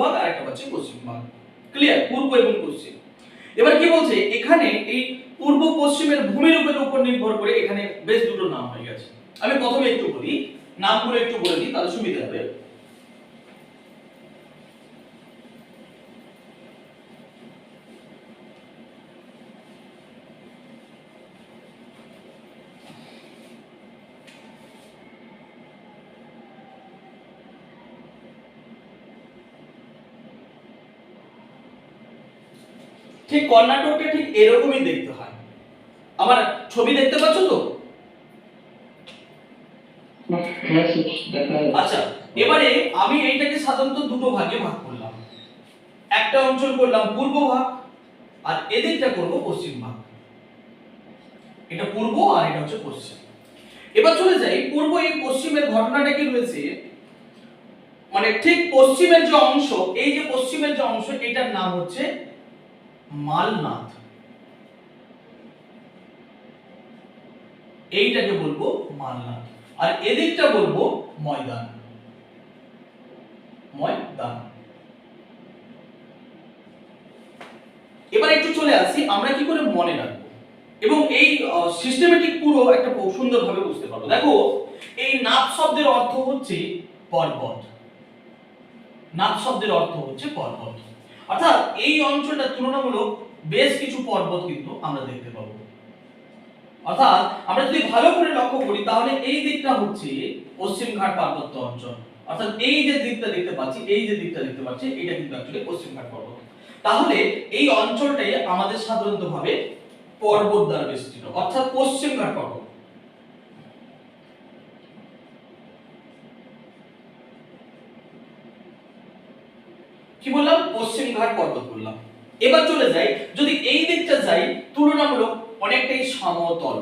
ভাগ আর একটা হচ্ছে পশ্চিম ভাগ। ক্লিয়ার? পূর্ব এবং পশ্চিম। এবার কি বলছে, এখানে এই পূর্ব পশ্চিমের ভূমিরূপের উপর নির্ভর করে এখানে বেশ দুটো নাম হয়ে গেছে। আমি প্রথমে একটু বলি, নামগুলো একটু বলে দিই তাহলে সুবিধা হবে। ঠিক কর্ণাটকটা ঠিক এরকমই দেখতে হয়। আমার ছবি দেখতে পাচ্ছ তো? আচ্ছা, এবারে আমি এইটাকে সাধারণত দুটো ভাগে ভাগ করলাম। একটা অঞ্চল করলাম পূর্ব ভাগ আর এদিকটা করব পশ্চিম ভাগ। এটা পূর্ব আর এটা হচ্ছে পশ্চিম। এবার চলে যাই পূর্ব এই পশ্চিমের ঘটনাটা কি রয়েছে, মানে ঠিক পশ্চিমের যে অংশ, এই যে পশ্চিমের যে অংশ, এটার নাম হচ্ছে মালনাথ। এইটাকে বলবো মালনাথ আর এদিকটা বলবো ময়দান। ময়দান। এবার একটু চলে আসি আমরা কি করে মনে রাখবো এবং এই সিস্টেমেটিক পুরো একটা সুন্দরভাবে বুঝতে পারবো। দেখো, এই নাথ শব্দের অর্থ হচ্ছে পর্বত। নাথ শব্দের অর্থ হচ্ছে পর্বত, অর্থাৎ এই অঞ্চলটা তুলনামূলক বেশ কিছু পর্বত কিন্তু আমরা দেখতে পাবো। অর্থাৎ আমরা যদি ভালো করে লক্ষ্য করি তাহলে এই দিকটা হচ্ছে পশ্চিম ঘাট পার্বত্য অঞ্চল, অর্থাৎ এই যে দিকটা দেখতে পাচ্ছি, এই যে দিকটা দেখতে পাচ্ছি, এটা কিন্তু অ্যাকচুয়ালি পশ্চিম ঘাট পর্বত। তাহলে এই অঞ্চলটাই আমাদের সাধারণতভাবে পর্বত দ্বারা বেষ্টিত, অর্থাৎ পশ্চিম ঘাট পর্বত। কি বললাম? পশ্চিম ঘাট পর্বত বললাম। এবার চলে যাই, যদি এই দিকটা যাই তুলনামূলক অনেকটাই সমতল।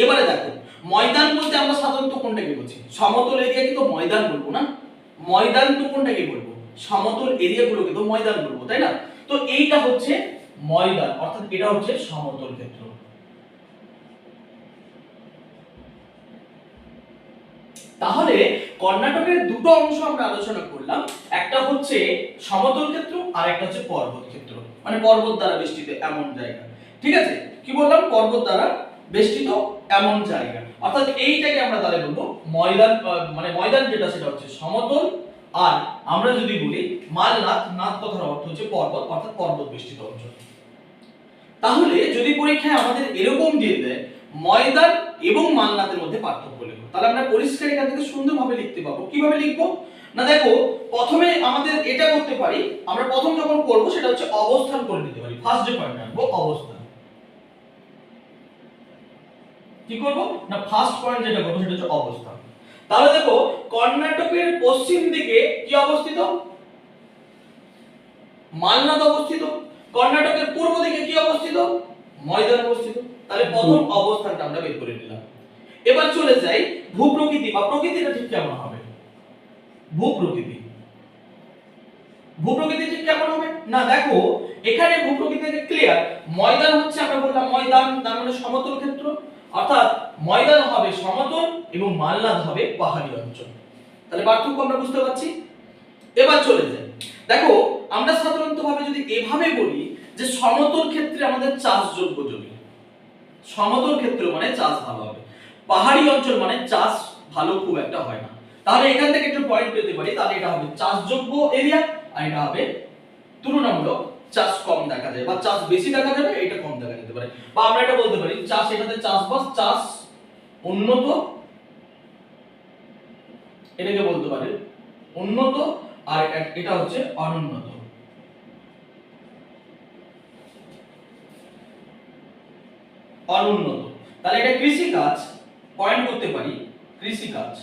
এবারে দেখো, ময়দান বলতে আমরা সাধারণত কোনটাকে বলছি? সমতল এরিয়াকে তো ময়দান বলবো না, ময়দান তো কোনটাকে বলবো? সমতল এরিয়াগুলোকে তো ময়দান বলবো, তাই না? তো এইটা হচ্ছে ময়দান, অর্থাৎ এটা হচ্ছে সমতল ক্ষেত্র। তাহলে কর্ণাটকের দুটো অংশ আমরা আলোচনা করলাম, একটা হচ্ছে সমতল ক্ষেত্র আর একটা হচ্ছে পর্বত ক্ষেত্র, মানে পর্বত দ্বারা বেষ্টিত এমন জায়গা। ঠিক আছে? কি বললাম? পর্বত দ্বারা বেষ্টিত এমন জায়গা, অর্থাৎ এইটাকে আমরা তাহলে বলবো ময়দান। মানে ময়দান যেটা সেটা হচ্ছে সমতল, আর আমরা যদি বলি মালনাথ, নাথ কথার অর্থ হচ্ছে পর্বত, অর্থাৎ পর্বত বেষ্টিত অঞ্চল। তাহলে যদি পরীক্ষায় আমাদের এরকম দিয়ে দেয় ময়দান এবং মালনাথের মধ্যে পার্থক্য লিখো, তাহলে আমরা পরিষ্কার এখান থেকে সুন্দরভাবে লিখতে পাবো। কিভাবে লিখবো না, দেখো, প্রথমে আমাদের এটা করতে পারি, আমরা প্রথম যখন করব সেটা হচ্ছে অবস্থান করে নিতে পারি। ফার্স্ট যে পয়েন্ট আনবো অবস্থান। কি করব না, ফার্স্ট পয়েন্ট যেটা করব সেটা হচ্ছে অবস্থান। তাহলে দেখো, কর্ণাটকের পশ্চিম দিকে কি অবস্থিত? মালনাথ অবস্থিত। কর্ণাটকের পূর্ব দিকে কি অবস্থিত? ময়দান অবস্থিত। তাহলে প্রথম অবস্থানটা আমরা বের করে নিলাম। এবার চলে যাই ভূপ্রকৃতি বা প্রকৃতিটা ঠিক কেমন হবে। ভূপ্রকৃতি, ভূপ্রকৃতি ঠিক কেমন হবে না, দেখো এখানে ভূপ্রকৃতি ক্লিয়ার। ময়দান হচ্ছে, আমরা বললাম ময়দান তার মানে সমতল ক্ষেত্র, অর্থাৎ ময়দান হবে সমতল এবং মালনাথ হবে পাহাড়ি অঞ্চল। তাহলে পার্থক্য আমরা বুঝতে পারছি। এবার চলে যাই, দেখো আমরা সাধারণত ভাবে যদি এভাবে বলি যে সমতল ক্ষেত্রে আমাদের চাষযোগ্য জমি, সমতল ক্ষেত্র মানে চাষ ভালো হবে, পাহাড়ি অঞ্চল মানে চাষ ভালো খুব একটা হয় না। তাহলে এখান থেকে একটু পয়েন্ট পেতে পারি, তাহলে এটা হবে চাষযোগ্য এরিয়া আর এটা হবে তুলনামূলক চাষ কম দেখা যায় বা চাষ বেশি দেখা যাবে, এটা কম দেখা যেতে পারে। বা আমরা এটা বলতে পারি চাষ, এটাতে চাষবাস, চাষ উন্নত, এটাকে বলতে পারি উন্নত, আর এটা হচ্ছে অনুন্নত। অনুন্নত, তাহলে এটা কৃষি কাজ, পয়েন্ট করতে পারি কৃষি কাজ।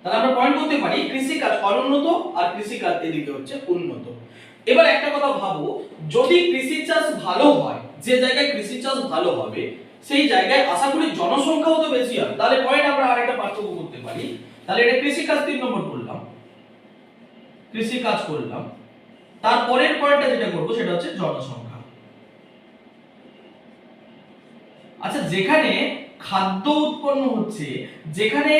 তাহলে আমরা পয়েন্ট করতে পারি কৃষি কাজ অনুন্নত আর কৃষি কাজ এদিকে হচ্ছে উন্নত। এবার একটা কথা ভাবো, যদি কৃষি চাষ ভালো হয়, যে জায়গায় কৃষি চাষ ভালো হবে সেই জায়গায় আশা করি জনসংখ্যাও তো বেশি হবে, তাহলে পয়েন্ট আমরা আরেকটা পার্থক্য করতে পারি। তাহলে এটা কৃষি কাজ 3 নম্বর করলাম, কৃষি কাজ করলাম। তারপরের পয়েন্টটা যেটা করব সেটা হচ্ছে জনসংখ্যা। আচ্ছা, যেখানে খাদ্য উৎপন্ন হচ্ছে যেখানে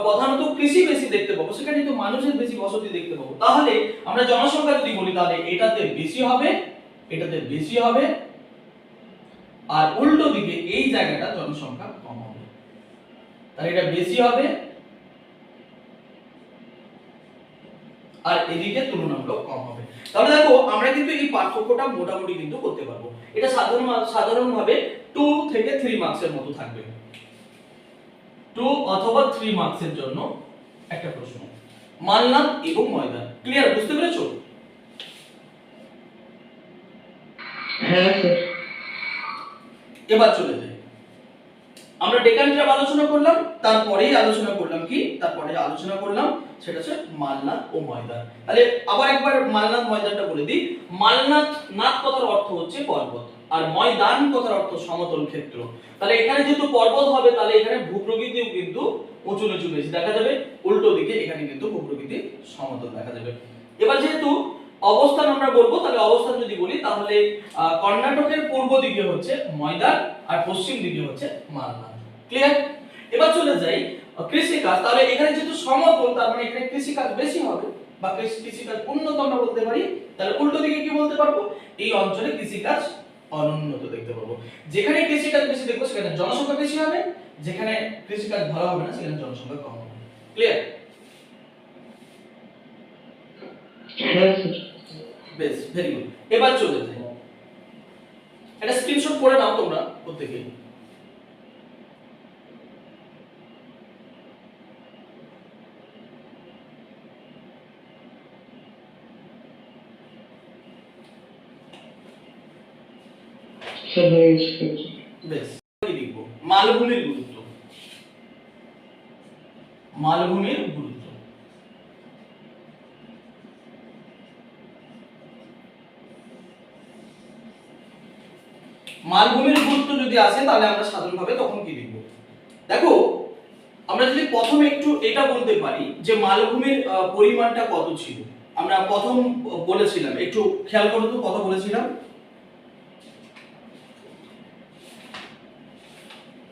প্রধানত কৃষি বেশি দেখতে পাবো, সেখানে তো মানুষের বেশি বসতি দেখতে পাবো, তাহলে আমরা জনসংখ্যা যদি বলি তাহলে এটাতে বেশি হবে, এটাতে বেশি হবে, আর উল্টো দিকে এই জায়গাটা জনসংখ্যা কম হবে, তাহলে এটা বেশি হবে আর এদিকে তুলনামূলক কম হবে। তাহলে দেখো আমরা কিন্তু এই পার্থক্যটা মোটামুটি কিন্তু করতে পারবো। এটা সাধারণভাবে 2 থেকে 3 মার্কসের মতো থাকবে, 2 অথবা 3 মার্কসের জন্য একটা প্রশ্ন। মালনাদ এবং ময়দান, ক্লিয়ার? বুঝতে পেরেছো? হ্যাঁ স্যার। এবার চলে যাই, আমরা ডেকান ট্রাপ আলোচনা করলাম, তারপরেই আলোচনা করলাম কি, তারপরে আলোচনা করলাম সেটা হচ্ছে মালনাদ ও ময়দান। তাহলে আবার একবার মালনাদ ময়দানটা বলে দিই। মালনাদ, নাদ কথার অর্থ হচ্ছে পর্বত, আর ময়দান কথার অর্থ সমতল ক্ষেত্র। তাহলে এখানে যেহেতু পর্বত হবে, তাহলে এখানে ভূপ্রকৃতিও কিন্তু উঁচু নিচু বেশি দেখা যাবে, উল্টো দিকে এখানে কিন্তু ভূপ্রকৃতি সমতল দেখা যাবে। এবার যেহেতু অবস্থান আমরা বলবো, তাহলে অবস্থান যদি বলি তাহলে কর্ণাটকের পূর্ব দিকে হচ্ছে ময়দান আর পশ্চিম দিকে হচ্ছে মালনাদ, ক্লিয়ার? এবার চলে যাই কৃষিকাজ। তাহলে এখানে যেহেতু সমতল, তার মানে এখানে কৃষিকাজ বেশি হবে বা কৃষিকাজ উন্নত আমরা বলতে পারি। তাহলে উল্টো দিকে কি বলতে পারবো? এই অঞ্চলে কৃষিকাজ অনুন্নত দেখতে পাবো। যেখানে কৃষিকাজ বেশি দেখবো সেখানে জনসংখ্যা বেশি হবে, যেখানে কৃষিকাজ ভালো হবে না সেখানে জনসংখ্যা কম হবে, ক্লিয়ার? হ্যাঁ স্যার। বেশ, ভেরি গুড। এবার চলে যাই, এটা স্ক্রিনশট করে নাও তোমরা প্রত্যেকে। স্যার হয়ে গেছে। বেশ, কি লিখবো? মালভূমির গুরুত্ব, মালভূমির গুরুত্ব। মালভূমির গুরুত্ব যদি আসে তাহলে আমরা সাধারণভাবে তখন কি লিখব? দেখো, আমরা যদি প্রথমে একটু এটা বলতে পারি যে মালভূমির পরিমাণটা কত ছিল। আমরা প্রথম বলেছিলাম, একটু খেয়াল করো তো, কত বলেছিলাম?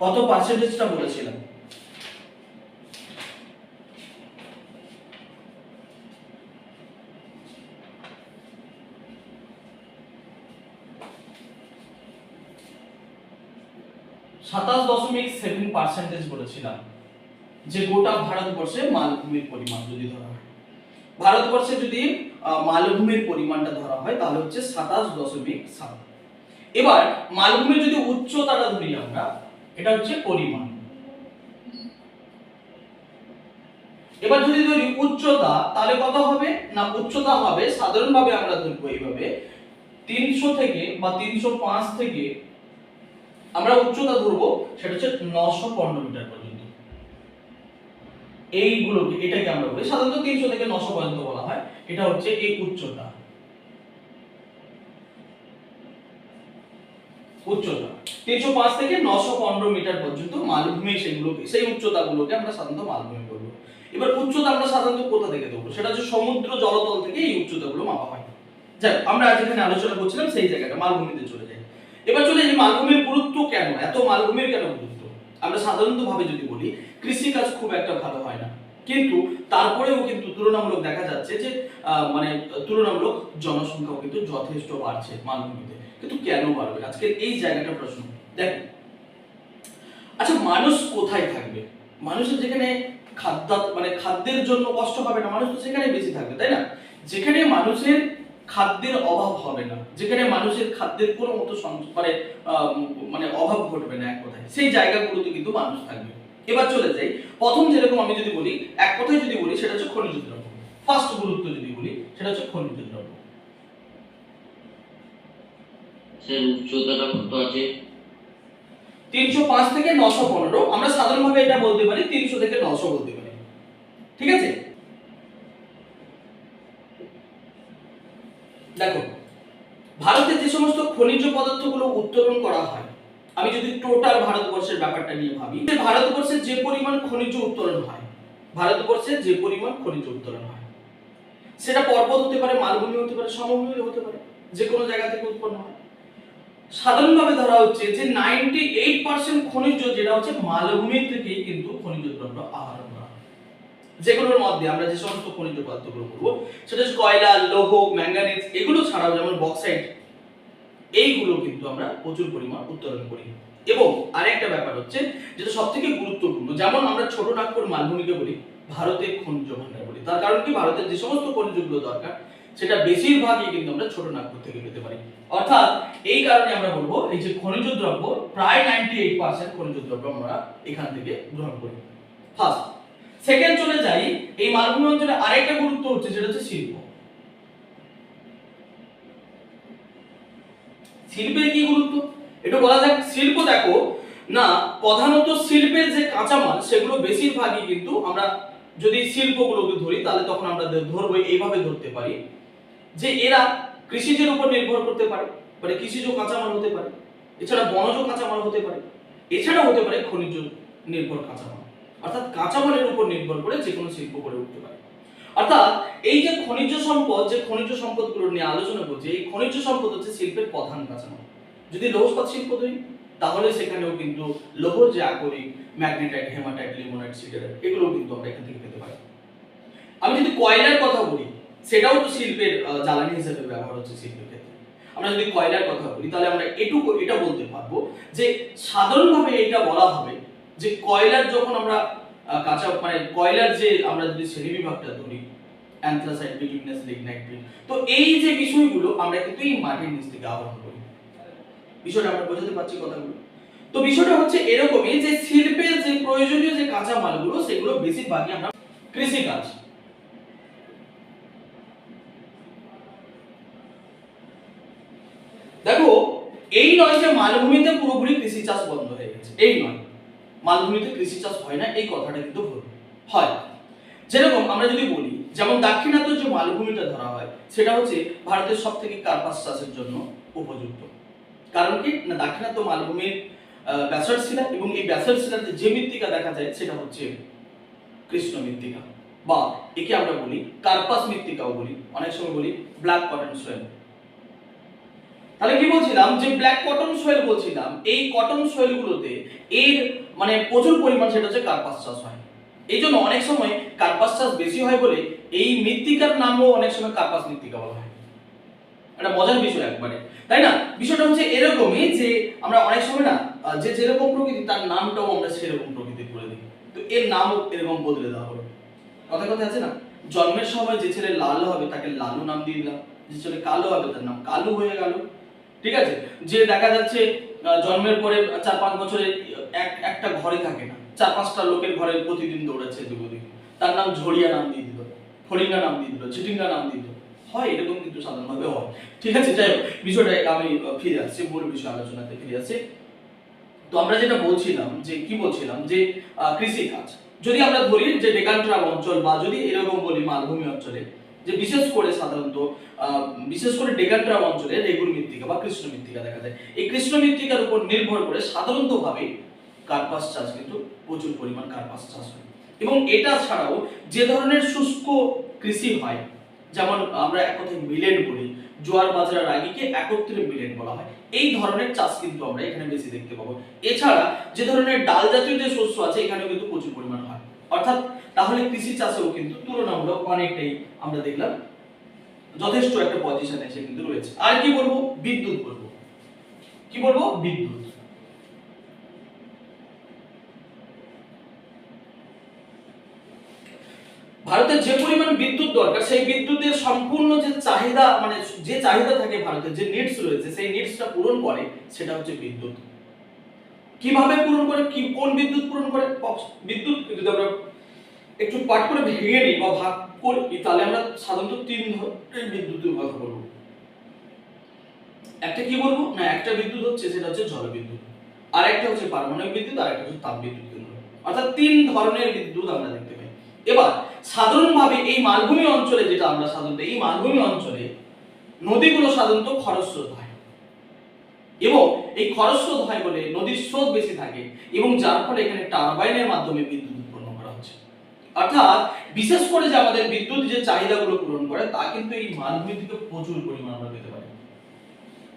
কত পার্সেন্টেজটা বলেছিলাম? সাতাশ 7.7% বলেছিলাম যে গোটা ভারতবর্ষে মালভূমির পরিমাণ যদি ধরা হয়, ভারতবর্ষে যদি মালভূমির পরিমাণটা ধরা হয় তাহলে হচ্ছে 27.7। এবার মালভূমির যদি উচ্চতাটা ধরি আমরা, এটা হচ্ছে পরিমাণ। এবার যদি ধরি উচ্চতা, তাহলে কত হবে? না, উচ্চতা হবে সাধারণভাবে আমরা ধরবো এইভাবে, 300 থেকে বা 305 থেকে আমরা উচ্চতা ধরবো, সেটা হচ্ছে 915 মিটার পর্যন্ত। এইগুলোকে, এটাকে আমরা বলি সাধারণত 300 থেকে 900 পর্যন্ত বলা হয়, এটা হচ্ছে এই উচ্চতা। উচ্চতা 305 থেকে 915 মিটার পর্যন্ত মালভূমি, সেগুলোকে, সেই উচ্চতাগুলোকে আমরা সাধারণত মালভূমি বলবো। এবার উচ্চতা আমরা সাধারণত কোথা থেকে দেবো? সেটা হচ্ছে সমুদ্র জলতল থেকে এই উচ্চতাগুলো মাপা হয়। যাই, আমরা আজ এখানে আলোচনা করছিলাম সেই জায়গাটা, মালভূমিতে চলে যাই। এবার চলে যাই মালভূমির গুরুত্ব কেন, এত মালভূমির কেন গুরুত্ব? আমরা সাধারণত ভাবে যদি বলি, কৃষিকাজ খুব একটা ভালো হয় না, কিন্তু তারপরেও কিন্তু তুলনামূলক দেখা যাচ্ছে যে মানে তুলনামূলক জনসংখ্যাও কিন্তু যথেষ্ট বাড়ছে মালভূমিতে। কিন্তু কেন বাড়বে? আজকের এই জায়গাটা প্রশ্ন। দেখো, আচ্ছা মানুষ কোথায় থাকবে? মানুষের যেখানে খাদ্যের জন্য কষ্ট হবে না, মানুষ তো সেখানে বেশি থাকবে, তাই না? যেখানে মানুষের খাদ্যের অভাব হবে না, যেখানে মানুষের খাদ্যের কোনো মতো মানে অভাব ঘটবে না, এক কথায় সেই জায়গাগুলোতে কিন্তু মানুষ থাকবে। এবার চলে যাই, প্রথম যেরকম আমি যদি বলি, এক কথায় যদি বলি সেটা হচ্ছে খনিজ দ্রব্য। ফার্স্ট গুরুত্ব যদি বলি সেটা হচ্ছে খনিজ দ্রব্য। স্যার উচ্চতাটা কত আছে? 305 থেকে 915। আমরা সাধারণভাবে এটা বলতে পারি 300 থেকে 900 বলতে পারি, ঠিক আছে? দেখো, ভারতে যে সমস্ত খনিজ পদার্থগুলো উত্তোলন করা হয়, আমি যদি টোটাল ভারতবর্ষের ব্যাপারটা নিয়ে ভাবি, ভারতবর্ষে যে পরিমাণ খনিজ উত্তোলন হয়, ভারতবর্ষে যে পরিমাণ খনিজ উত্তোলন হয়, সেটা পর্বত হতে পারে, মালভূমি হতে পারে, সমভূমি হতে পারে, যে কোনো জায়গা থেকে উৎপন্ন হয়। সাধারণভাবে ধরা হচ্ছে যে 98% খনিজ যেটা হচ্ছে মালভূমি থেকেই কিন্তু খনিজ দ্রব্য আহরণ করা হয়। যেগুলোর মধ্যে আমরা যে সমস্ত খনিজ পদার্থগুলো করব সেটা হচ্ছে কয়লা, লৌহ, ম্যাঙ্গানিজ, এগুলো ছাড়াও যেমন বক্সাইট, এইগুলো কিন্তু আমরা প্রচুর পরিমাণ উত্তোলন করি। এবং আরেকটা ব্যাপার হচ্ছে যেটা সবথেকে গুরুত্বপূর্ণ, যেমন আমরা ছোট নাগপুর মালভূমিকে বলি ভারতের খনিজ ভান্ডার বলি, তার কারণ কি ভারতের যে সমস্ত খনিজগুলো দরকার সেটা বেশিরভাগই কিন্তু আমরা ছোট নাগপুর থেকে পেতে পারি। অর্থাৎ এই কারণে আমরা বলবো এই যে খনিজ দ্রব্য প্রায় 98% খনিজ দ্রব্য আমরা এখান থেকে গ্রহণ করি। ফার্স্ট। সেকেন্ড চলে যাই, এই মালভূমি অঞ্চলে আরেকটা গুরুত্ব হচ্ছে সেটা হচ্ছে শিল্প। শিল্পের কি গুরুত্ব একটু বলা যাক। শিল্প দেখো না, প্রধানত শিল্পের যে কাঁচামাল সেগুলো বেশিরভাগই কিন্তু আমরা যদি শিল্পগুলোকে ধরি তাহলে তখন আমরা ধরবো এইভাবে ধরতে পারি যে এরা কৃষিজের উপর নির্ভর করতে পারে, মানে কৃষিজ কাঁচামাল হতে পারে, এছাড়া বনজ কাঁচামাল হতে পারে, এছাড়া হতে পারে খনিজ নির্ভর কাঁচামাল। অর্থাৎ কাঁচামালের উপর নির্ভর করে যে কোনো শিল্প গড়ে উঠতে পারে। অর্থাৎ এই যে খনিজ সম্পদ, যে খনিজ সম্পদগুলো নিয়ে আলোচনা করছি, এই খনিজ সম্পদ হচ্ছে শিল্পের প্রধান কাঁচামাল। যদি লৌহ ইস্পাত শিল্প ধরি তাহলে সেখানেও কিন্তু লৌহর যে আকরিক, ম্যাগনেটাইট, হেমাটাইট, লিমোনাইট, সিডারাইট, এগুলো কিন্তু আমরা এখান থেকে পেতে পারি। আমি যদি কয়লার কথা বলি সেটাও তো শিল্পের জ্বালানি হিসেবে ব্যবহার হচ্ছে শিল্পের ক্ষেত্রে। আমরা যদি কয়লার কথা বলি তাহলে আমরা এটা বলতে পারবো যে সাধারণভাবে এটা বলা হবে যে কয়লার যখন আমরা কাঁচা মানে কয়লার যে আমরা যদি শ্রেণীবিভাগটা ধরি অ্যান্থ্রাসাইট, বিটুমিনাস, লিগনাইট, তো এই যে বিষয়গুলো আমরা কিন্তু এই মাটির নিচ থেকে আহরণ করি। বিষয়টা আমরা বোঝাতে পারছি কথাগুলো? তো বিষয়টা হচ্ছে এরকমই যে শিল্পের যে প্রয়োজনীয় যে কাঁচামালগুলো সেগুলো বেশিরভাগই আমরা কৃষিকাজ। দেখো এই নয় যে মালভূমিতে পুরোপুরি কৃষি চাষ বন্ধ হয়ে গেছে, এই নয় মালভূমিতে কৃষি চাষ হয় না এই কথাটা কিন্তু ভুল। হয়। যেরকম আমরা যদি বলি যেমন দাক্ষিণাত্য যে মালভূমিটা ধরা হয় সেটা হচ্ছে ভারতের সবথেকে কার্পাস চাষের জন্য উপযুক্ত। কারণ কি না, দাক্ষিণাত্য মালভূমির ব্যাসল্ট শিলা এবং এই ব্যাসল্ট শিলাতে যে মৃত্তিকা দেখা যায় সেটা হচ্ছে কৃষ্ণ মৃত্তিকা, বা একে আমরা বলি কার্পাস মৃত্তিকাও বলি, অনেক সময় বলি ব্ল্যাক কটন সয়েল। তাহলে কি বলছিলাম যে ব্ল্যাক কটন সয়েল বলছিলাম, এই কটন সয়েল গুলোতে এর মানে প্রচুর পরিমাণ সেটা হচ্ছে কার্পাস চাষ হয়। এই জন্য অনেক সময় কার্পাস চাষ বেশি হয় বলে এই মৃত্তিকার নামও অনেক সময় কার্পাস মৃত্তিকা বলা হয়। একটা মজার বিষয় একবারে, তাই না? বিষয়টা হচ্ছে এরকমই যে আমরা অনেক সময় না যে যেরকম প্রকৃতি তার নামটাও আমরা সেরকম প্রকৃতির করে দিই, তো এর নামও এরকম বদলে দেওয়া হলো। কথা কথা আছে না, জন্মের সময় যে ছেলে লাল হবে তাকে লালু নাম দিয়ে দিলাম, যে ছেলে কালো হবে তার নাম কালু হয়ে গেল। ঠিক আছে, যে দেখা যাচ্ছে জন্মের পরে 4-5 বছরে একটা ঘরে থাকে না, 4-5টা লোকের ঘরে প্রতিদিন দৌড়াচ্ছে এদিকে, তার নাম ঝড়িয়া নাম দিয়ে দিল, ফড়িঙ্গা নাম দিয়ে দিল, চিটিঙ্গা নাম দিয়ে দিল। হয় এরকম কিন্তু সাধারণভাবে হয়। ঠিক আছে, যাই হোক বিষয়টা আমি ফিরে আসছি, মূল বিষয় আলোচনাতে ফিরে আসছি। তো আমরা যেটা বলছিলাম যে কি বলছিলাম যে কৃষি কাজ যদি আমরা ধরি যে ডেকানট্রাপ অঞ্চল বা যদি এরকম বলি মালভূমি অঞ্চলে, যে বিশেষ করে সাধারণত বিশেষ করে ডেকানট্রাপ অঞ্চলে রেগুল মৃত্তিকা বা কৃষ্ণ মৃত্তিকা দেখা যায়। এই কৃষ্ণ মৃত্তিকার উপর নির্ভর করে সাধারণতভাবে কার্পাস চাষ কিন্তু প্রচুর পরিমাণ কার্পাস চাষ হয়। এবং এটা ছাড়াও যে ধরনের শুষ্ক কৃষি হয়, যেমন আমরা এক কথায় মিলেট বলি, জোয়ার বাজরা রাগিকে একত্রে মিলেট বলা হয়, এই ধরনের চাষ কিন্তু আমরা এখানে বেশি দেখতে পাবো। এছাড়া যে ধরনের ডাল জাতীয় যে শস্য আছে এখানেও কিন্তু প্রচুর পরিমাণ হয়। অর্থাৎ তাহলে কৃষি চাষেও কিন্তু তুলনামূলক অনেকটাই আমরা দেখলাম যথেষ্ট একটা পজিশনে এসে কিন্তু রয়েছে। আর কি বলবো, বিদ্যুৎ বলবো। কি বলবো, বিদ্যুৎ। ভারতের যে পরিমাণ বিদ্যুৎ দরকার সেই বিদ্যুতের সম্পূর্ণ যে চাহিদা মানে যে চাহিদা থাকে ভারতের যে নিডস রয়েছে সেই নিডসটা পূরণ করে সেটা হচ্ছে বিদ্যুৎ। কিভাবে পূরণ করে, কি কোন বিদ্যুৎ পূরণ করে? বিদ্যুৎ যদি আমরা একটু পাঠ করে ভেঙে নিই বা ভাগ করি তাহলে আমরা সাধারণত 3 ধরনের বিদ্যুতের কথা বলবো। একটা কি বলবো না, একটা বিদ্যুৎ হচ্ছে সেটা হচ্ছে জলবিদ্যুৎ, আর একটা হচ্ছে পারমাণবিক বিদ্যুৎ, আর একটা হচ্ছে তাপবিদ্যুৎ কেন্দ্র। অর্থাৎ 3 ধরনের বিদ্যুৎ আমরা দেখতে পাই। এবার সাধারণভাবে এই মালভূমি অঞ্চলে যেটা আমরা সাধারণত এই মালভূমি অঞ্চলে নদীগুলো সাধারণত খরস্রোত হয়, এবং এই খরস্রোত হয় বলে নদীর স্রোত বেশি থাকে এবং যার ফলে এখানে টারবাইনের মাধ্যমে বিদ্যুৎ উৎপন্ন করা হচ্ছে। অর্থাৎ বিশেষ করে যে আমাদের বিদ্যুৎ যে চাহিদাগুলো পূরণ করে তা কিন্তু এই মালভূমি থেকে প্রচুর পরিমাণ আমরা পেতে পারি।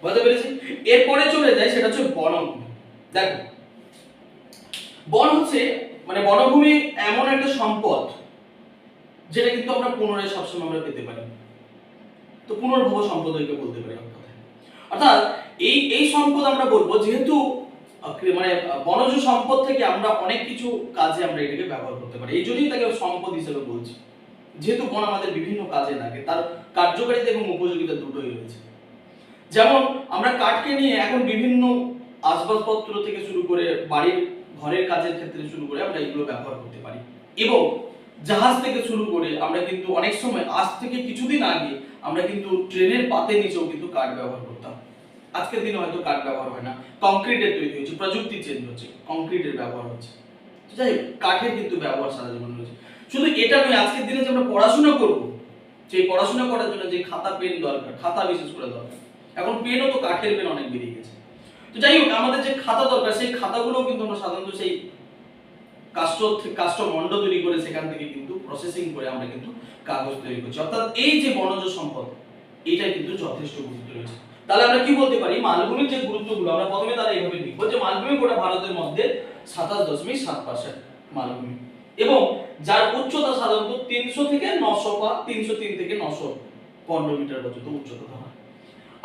বুঝতে পেরেছি? এরপরে চলে যায় সেটা হচ্ছে বনভূমি। দেখো, বন হচ্ছে মানে বনভূমি এমন একটা সম্পদ যেটা কিন্তু আমরা পুনরায় সবসময় আমরা পেতে পারি। তো পুনর্ভব সম্পদ একে বলতে পারি এক কথায়। অর্থাৎ এই সম্পদ আমরা বলবো যেহেতু মানে বনজ সম্পদ থেকে আমরা অনেক কিছু কাজে আমরা এটাকে ব্যবহার করতে পারি, এই জন্যই তাকে সম্পদ হিসেবে বলছি। যেহেতু বন আমাদের বিভিন্ন কাজে লাগে, তার কার্যকারিতা এবং উপযোগিতা দুটোই রয়েছে। যেমন আমরা কাঠকে নিয়ে এখন বিভিন্ন আসবাবপত্র থেকে শুরু করে বাড়ির ঘরের কাজের ক্ষেত্রে শুরু করে আমরা এগুলো ব্যবহার করতে পারি, এবং জাহাজ থেকে শুরু করে আমরা কিন্তু অনেক সময়, আজ থেকে কিছুদিন আগে আমরা কিন্তু ট্রেনের পাতে নিচেও কিন্তু কাঠ ব্যবহার করতাম। আজকের দিনে হয়তো কাঠ ব্যবহার হয় না, কংক্রিটের তৈরি হয়েছে, প্রযুক্তি চেঞ্জ হচ্ছে, কংক্রিটের ব্যবহার হচ্ছে। যাই হোক, কাঠের কিন্তু ব্যবহার সারা জীবন রয়েছে। শুধু এটা নয়, আজকের দিনে যে আমরা পড়াশোনা করব, সেই পড়াশোনা করার জন্য যে খাতা পেন দরকার, খাতা বিশেষ করে দরকার, এখন পেনও তো কাঠের পেন অনেক বেরিয়ে গেছে। তো যাই হোক, আমাদের যে খাতা দরকার সেই খাতাগুলো কিন্তু আমরা সাধারণত সেই কাষ্ঠ মণ্ড তৈরি করে সেখান থেকে কিন্তু প্রসেসিং করে আমরা কিন্তু কাগজ তৈরি করছি। অর্থাৎ এই যে বনজ সম্পদ, এটা কিন্তু যথেষ্ট গুরুত্ব রয়েছে। তাহলে আমরা কি বলতে পারি, মালভূমির যে গুরুত্বগুলো আমরা প্রথমে তারা এইভাবে লিখবো যে মালভূমি গোটা ভারতের মধ্যে 27.7% মালভূমি, এবং যার উচ্চতা সাধারণত 300 থেকে 900 বা 303 থেকে 915 মিটার পর্যন্ত উচ্চতা হয়।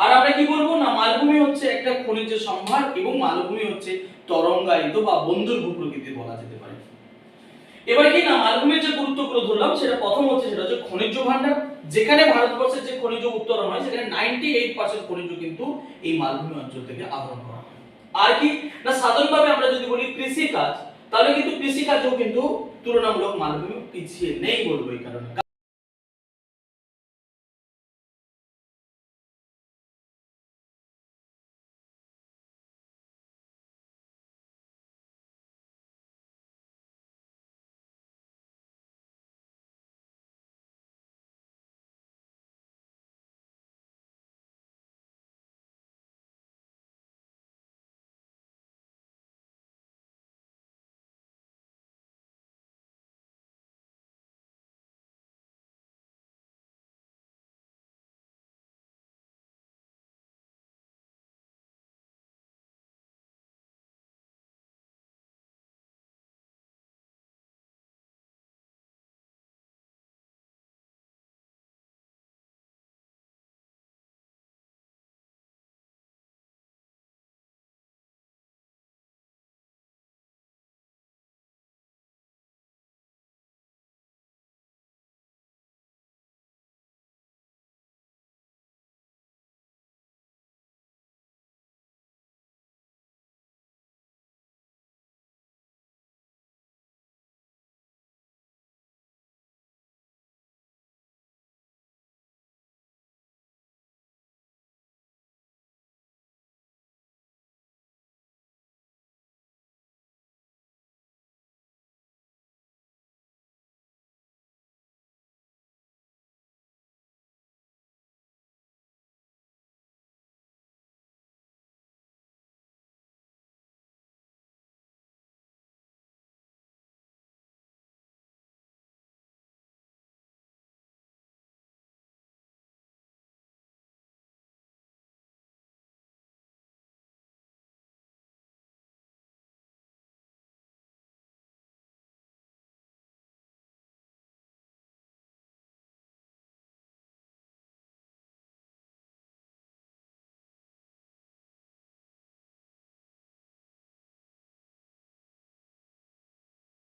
আর আমরা কি বলবো না, মালভূমি হচ্ছে একটা খনিজ সম্ভার, এবং মালভূমি হচ্ছে তরঙ্গায়িত বা বন্দর ভূপ্রকৃতির বলা যেতে পারে। এবারে কি না, মালভূমির যে গুরুত্বগুলো ধরলাম, সেটা প্রথম হচ্ছে সেটা হচ্ছে খনিজ ভান্ডার। যেখানে ভারতবর্ষের যে খনিজ উত্তোলন হয় সেখানে 98% খনিজ কিন্তু এই মালভূমি অঞ্চল থেকে আহরণ করা হয়। আর কি না, সাধারণভাবে আমরা যদি বলি কৃষি কাজ, তাহলে কিন্তু কৃষি কাজও কিন্তু তুলনামূলক মালভূমি পিছিয়ে নেই বলবো এই কারণে।